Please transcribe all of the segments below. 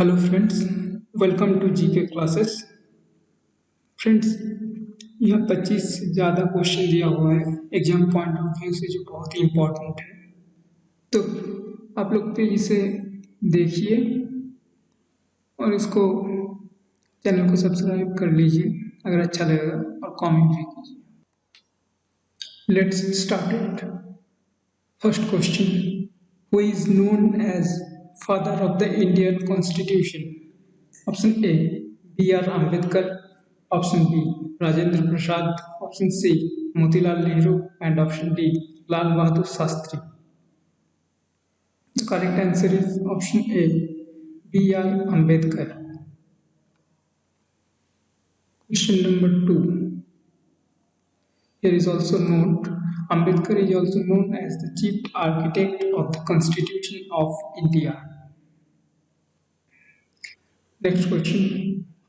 Hello friends, welcome to GK classes. Friends, यह 25 से ज़्यादा क्वेश्चन दिया हुआ है एग्जाम पॉइंट ऑफ व्यू से, जो बहुत ही इम्पोर्टेंट है। तो आप लोग पे इसे देखिए और इसको चैनल को सब्सक्राइब कर लीजिए अगर अच्छा लगेगा, और कमेंट भी कीजिए। Let's start it. First question, who is known as father of the Indian constitution? Option A B R Ambedkar, option B Rajendra Prasad, option C Motilal Nehru and option D Lal Bahadur Shastri. The correct answer is option A, B R Ambedkar. Question number 2. Here is also note, Ambedkar is also known as the chief architect of the Constitution of India. Next question.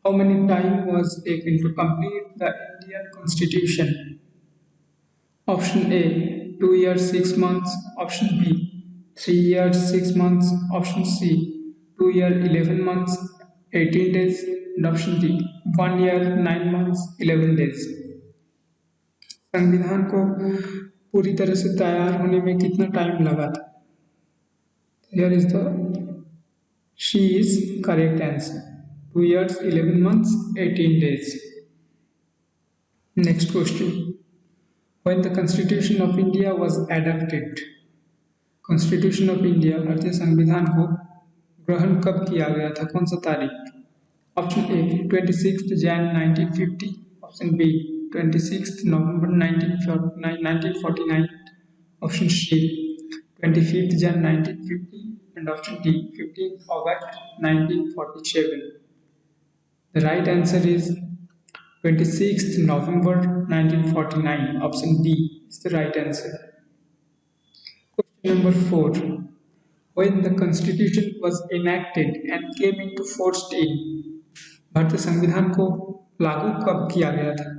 How many time was taken to complete the Indian Constitution? Option A 2 years 6 months, option B 3 years 6 months, option C 2 years 11 months 18 days, and option D 1 year 9 months 11 days. संविधान को पूरी तरह से तैयार होने में कितना time लगा था? Here is the C is correct answer. 2 years 11 months 18 days. Next question. When the Constitution of India was adopted, constitution of India भारतीय संविधान को ग्रहण कब किया गया था, कौन सा तारीख? Option A 26 Jan 1950, option B 26 November 1949, option C 25 Jan 1950 and option D 15 August 1947. The right answer is 26th November 1949. Option B is the right answer. Question number 4. When the Constitution was enacted and came into force in, भारतीय संविधान को लागू कब किया गया था?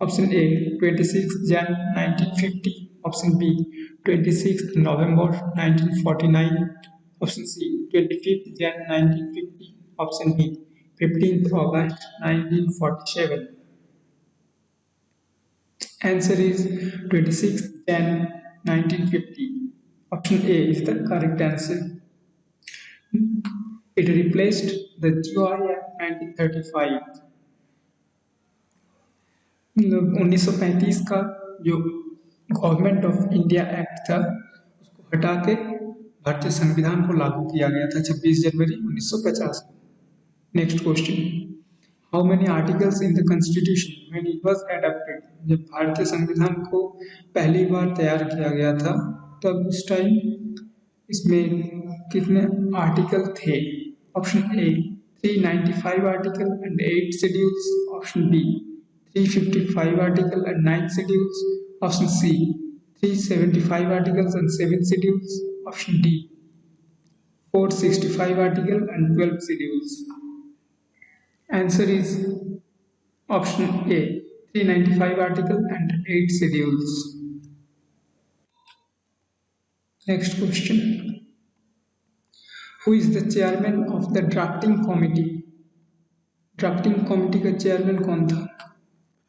Option A 26 Jan 1950, option B 26 November 1949, option C 25 Jan 1950, option B 15 August 1947. Answer is 26 Jan 1950. Option A is the correct answer. It replaced the GOI Act 1935. 1935 का जो गवर्नमेंट ऑफ इंडिया एक्ट था उसको हटा के भारतीय संविधान को लागू किया गया था 26 जनवरी 1950 को। Next question, how many articles in the constitution when it was adopted? जब भारतीय संविधान को पहली बार तैयार किया गया था तब उस टाइम इसमें कितने आर्टिकल थे? Option A 395 article and 8 schedules, option B 355 article and 9 schedules, option C 375 articles and 7 schedules, option D 465 article and 12 schedules. Answer is option A 395 article and 8 schedules. Next question. Who is the chairman of the drafting committee? Drafting committee का chairman कौन था?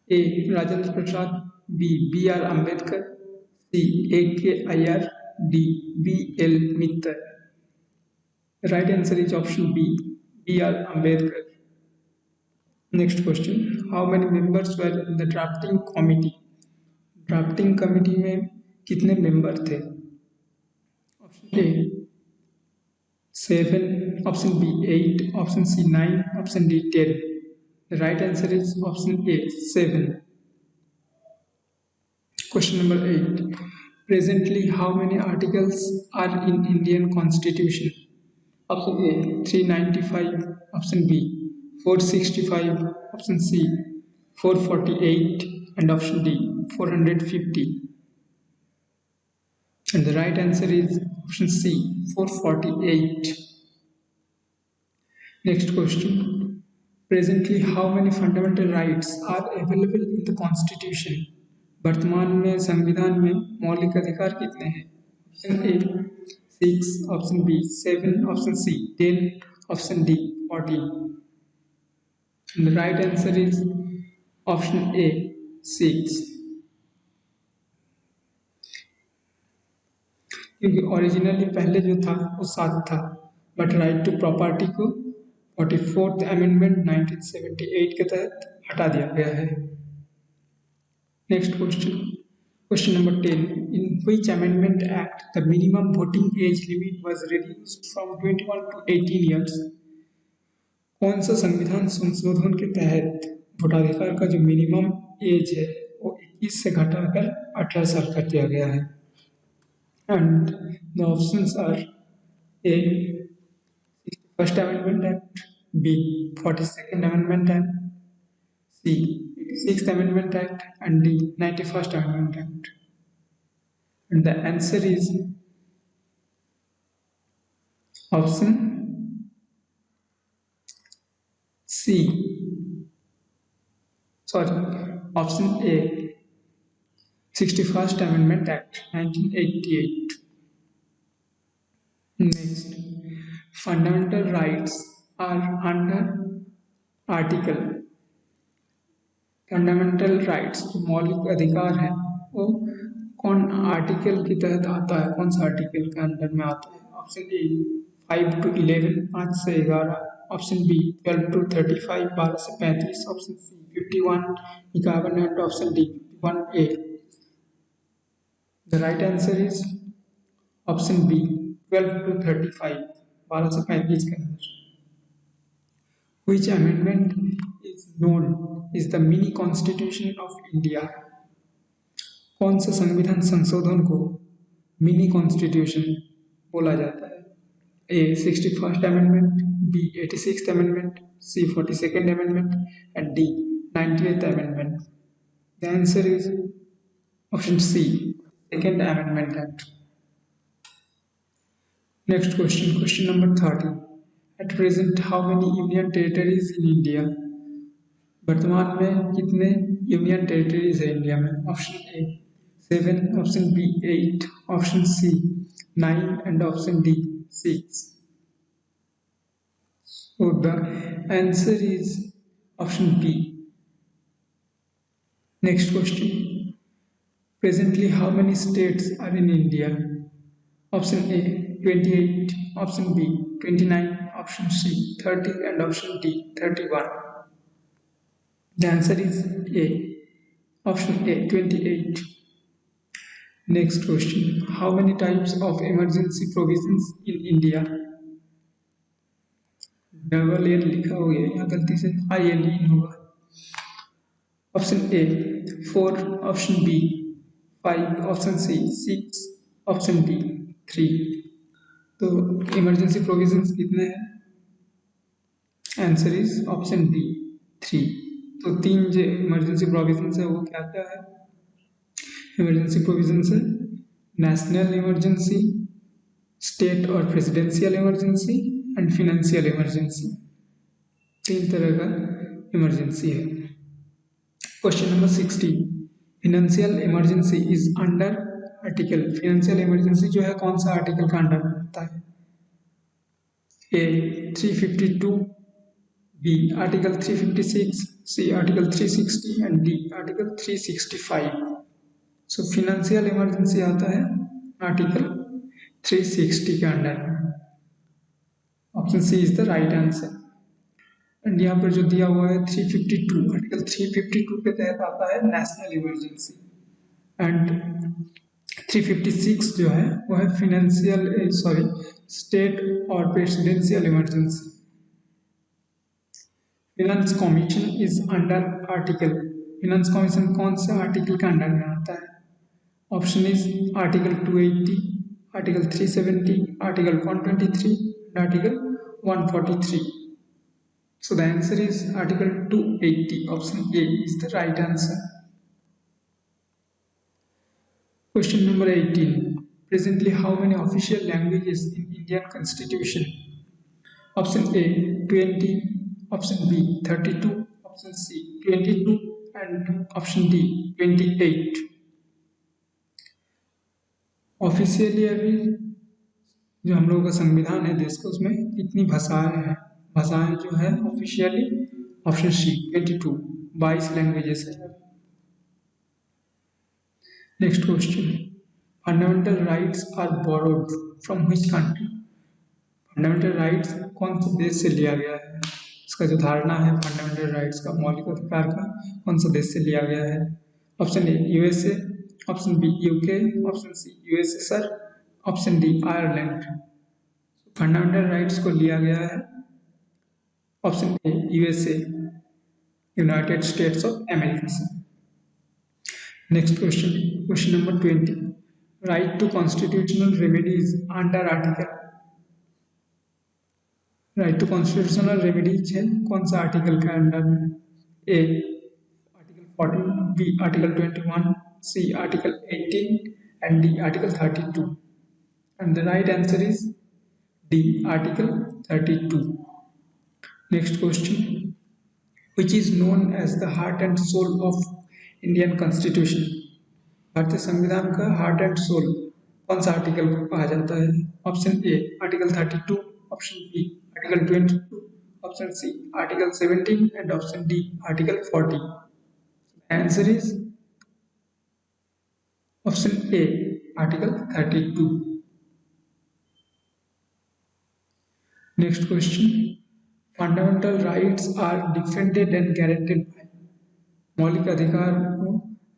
A Rajendra Prasad, B B R Ambedkar, C A K Iyer, D B L Mittal. Right answer is option B B R Ambedkar. Next question, how many members were in the drafting committee? Drafting committee में कितने member थे? Option A 7, option B 8, option C 9, option D 10. The right answer is option A 7. Question number 8. Presently how many articles are in Indian constitution? Option A 395, option B 465, option C 448, and option D 450. And the right answer is option C 448. Next question. Presently how many fundamental rights are available in the constitution? वर्तमान में संविधान में मौलिक अधिकार कितने हैं? Option A 6, option B 7, option C 10, Option D 14. And the right answer is option A 6. क्योंकि originally पहले जो था वो 7 था, बट राइट टू प्रॉपर्टी को 44th अमेंडमेंट 1978 के तहत हटा दिया गया है। Next question, question number 10, in which amendment act the minimum voting age limit was reduced from 21 to 18 years. कौन सा संविधान संशोधन के तहत वोटाधिकार का जो मिनिमम एज है वो 21 से घटाकर 18 साल कर दिया गया है। And the options are A 61st Amendment Act, B 42nd Amendment Act, C 86th Amendment Act, and D 91st Amendment Act. And the answer is option C. Sorry, option A 61st Amendment Act 1988. Next, fundamental rights are under article। Fundamental rights जो मौलिक अधिकार है वो कौन article के तहत आता है, कौन सा आर्टिकल के अंदर में आता है। ऑप्शन ए 5 to 11 5 से 11, ऑप्शन बी 12 to 35 12 से 35, option C 51 51 and option D 51A। The right answer is option B 12 to 35 12 से 35 के अंदर। Which amendment is known is the mini constitution of India? कौन सा संविधान संशोधन को मिनी कॉन्स्टिट्यूशन बोला जाता है। A 61st amendment, B 86th amendment, C 42nd amendment and D 90th amendment. The answer is option C 2nd amendment act. Next question, question number 30, at present how many union territories in India. वर्तमान में कितने union territories है India में। Option A 7, option B 8, option C 9 and option D 6। So the answer is option B. Next question, presently how many states are in India? Option A 28, option B 29, option C 30 and option D 31. The answer is A, option A 28. Next question, how many types of emergency provisions in India? Double L लिखा हो गया यहाँ गलती से, आई L E होगा। Option A 4, option B 5, option C 6, option D 3। तो emergency provisions कितने हैं। Answer is option D 3। तो 3 जो इमरजेंसी प्रोविजंस है वो क्या क्या है। इमरजेंसी प्रोविजंस है नेशनल इमरजेंसी, स्टेट और presidential emergency and financial emergency. 3 तरह का इमरजेंसी है। Question number 16, financial emergency is under article. Financial emergency जो है कौन सा आर्टिकल का अंडर आता है। A 352, B article 356, C article 360 and D article 365। So financial emergency आता है आर्टिकल 360 के under. Option C is the right answer. And यहाँ पर जो दिया हुआ है 352, आर्टिकल 352 के तहत आता है नेशनल इमरजेंसी। एंड 356 जो है वो है फिनेंशियल स्टेट और presidential emergency. Finance commission is under article. Finance commission कौन से आर्टिकल के अंडर में आता है। Option is article 280, article 370, article 123, article 143। So the answer is article 280. Option A is the right answer. Question number 18. Presently how many official languages in Indian Constitution? Option A 20, option B 32, option C 22 and option D 28. Officially अभी जो हम लोगों का संविधान है देश का, उसमें कितनी भाषाएं हैं? भाषाएं जो है ऑफिशियली, ऑप्शन सी 22, 22 लैंग्वेजेस है। Next question, fundamental rights are borrowed from which country? Fundamental rights कौन से देश से लिया गया है? इसका जो धारणा है फंडामेंटल राइट्स का, मौलिक अधिकार का, कौन सा देश से लिया गया है? Option A USA, option B UK, option C USSR, option D Ireland. Fundamental rights को लिया गया है option A USA, United States of America से। Next question, question number 20, right to constitutional remedies under article. Right to constitutional remedies है कौन सा article के under में? A article 14, B article 21, C article 18 and D article 32। And the right answer is D article 32। Next question, which is known as the heart and soul of Indian Constitution। भारतीय संविधान का heart and soul कौन सा article को कहा जाता है? Option A article 32, option B article 22, option C article 17 and option D article 40। Answer is option A article 32। Next question, fundamental rights are defended and guaranteed by. मौलिक अधिकार को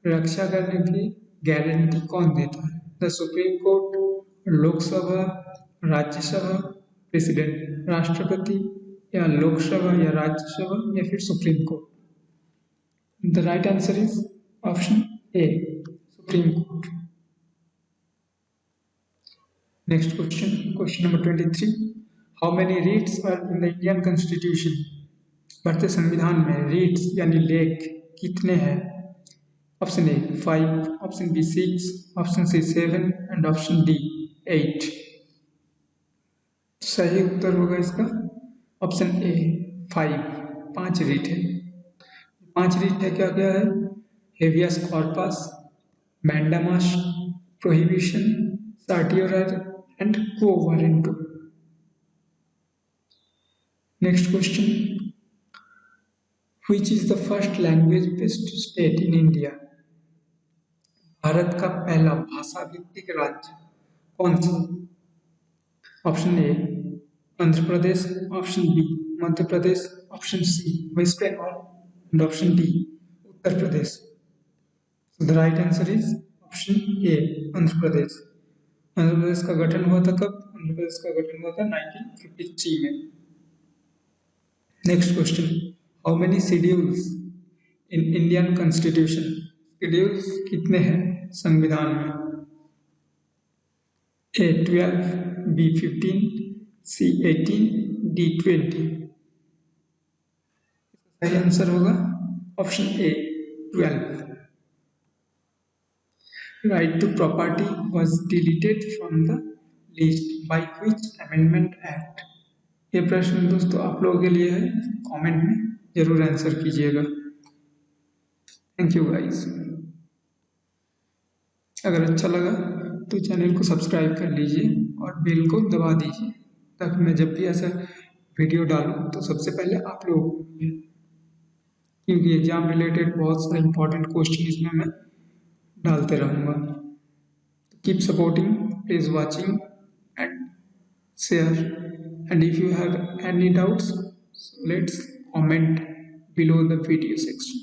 रक्षा करने की गारंटी कौन देता है? The supreme court, Lok Sabha, Rajya Sabha, president, राष्ट्रपति, या लोकसभा या राज्यसभा या फिर supreme court. The right answer is option A supreme court. Next question, question number 23, how many reads are in the Indian constitution. भारतीय संविधान में रीड्स यानी लेख कितने हैं? Option A 5, option B 6, option C 7 and option D 8। सही उत्तर होगा इसका ऑप्शन ए 5, 5 रीड है। 5 रीड है क्या क्या है? Habeas corpus, mandamus, prohibition, certiorari and quo warranto. Next question, which is the first language based state in India. Bharat का पहला भाषा भित्तिक राज्य कौन सा? Option A Andhra Pradesh, option B Madhya Pradesh, option C West Bengal and option D Uttar Pradesh. The right answer is option A Andhra Pradesh. Andhra Pradesh का गठन हुआ था कब? आंध्र प्रदेश का गठन हुआ था 1953 में। Next question, how many schedules in Indian constitution. Schedules कितने हैं संविधान में? A 12, B 15, C 18, D 20। सही आंसर होगा option A 12। Right to property was deleted from the list by which amendment act. ये प्रश्न दोस्तों आप लोगों के लिए है, कमेंट में जरूर आंसर कीजिएगा। Thank you guys. अगर अच्छा लगा तो चैनल को सब्सक्राइब कर लीजिए और बेल को दबा दीजिए ताकि मैं जब भी ऐसा वीडियो डालूं तो सबसे पहले आप लोगों को मिले, क्योंकि एग्जाम रिलेटेड बहुत सारे इंपॉर्टेंट क्वेश्चन इसमें मैं डालते रहूँगा। Keep supporting, please watching and share. And if you have any doubts, so let's comment below the video section.